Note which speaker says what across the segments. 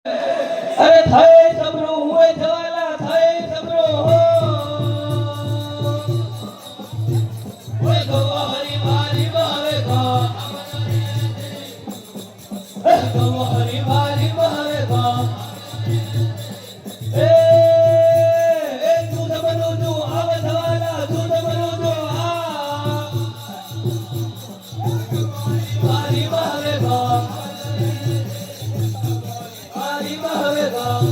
Speaker 1: અરે થાય સબરો હુએ જવાલા થાય સબરો હો ઓય ગવા હરી મારી મારે ગા ગવા હરી મારી મારે ગા એ દૂધ બનો જો આવ જવાલા દૂધ બનો જો આ મારી મારે ગા મારી મારે ગા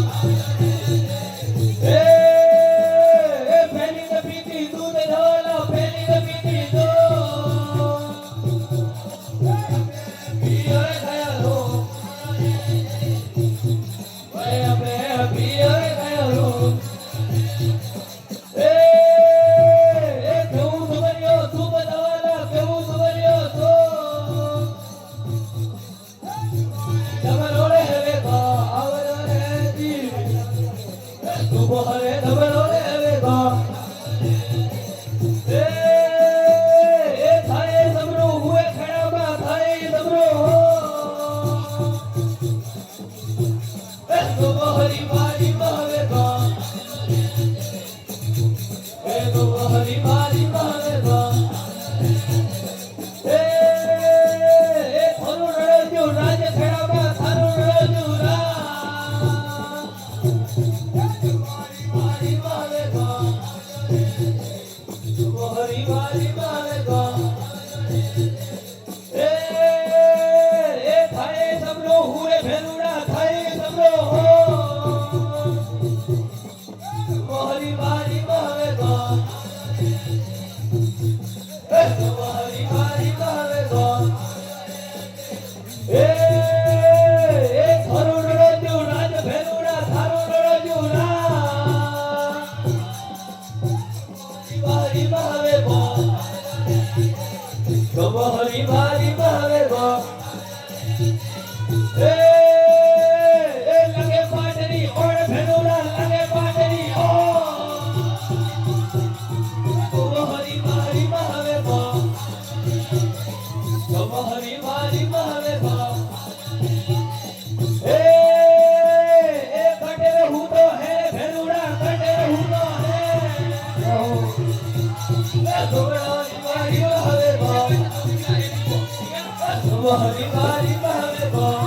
Speaker 1: હરી મારી મારે ગા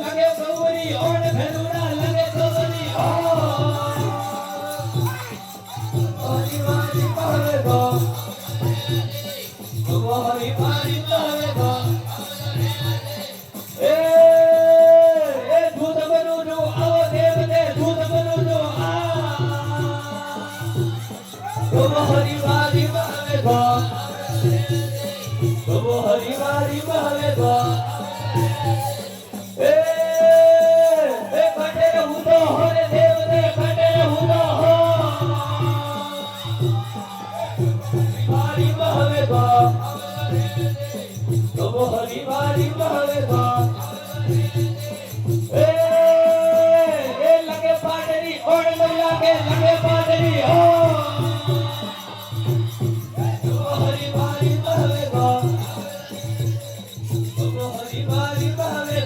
Speaker 1: લગે ગૌરી ઓણ ભેરુડા લગે ગૌરી હરી મારી મારે ગા હરી મારી મારે ગા દૂધ બનો જો આવો દેવ દે દૂધ બનો જો આ હરી મારી મારે ગા હરી મારી મારે ગા ખટે રહું તો હરે દેવ દે ખટે રહું તો હો મારી મારે ગા હરી મારી મારે ગા લગે પાડરી ઓણ લાગે લગે પાડરી હો હરી મારી મારે ગા હરી મારી મારે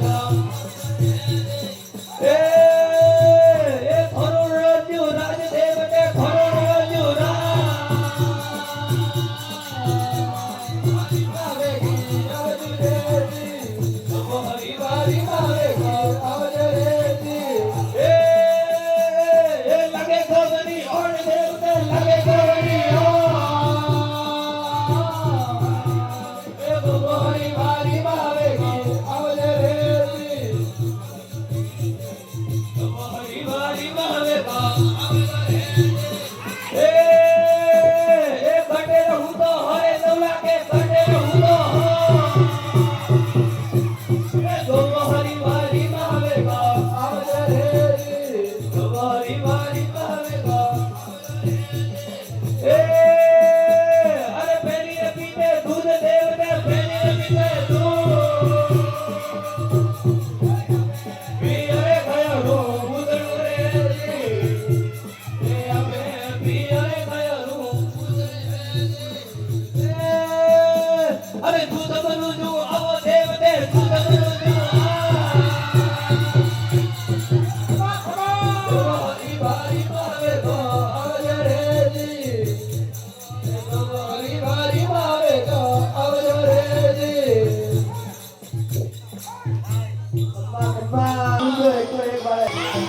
Speaker 2: બાપા ઊંધો એકલો એક બાળક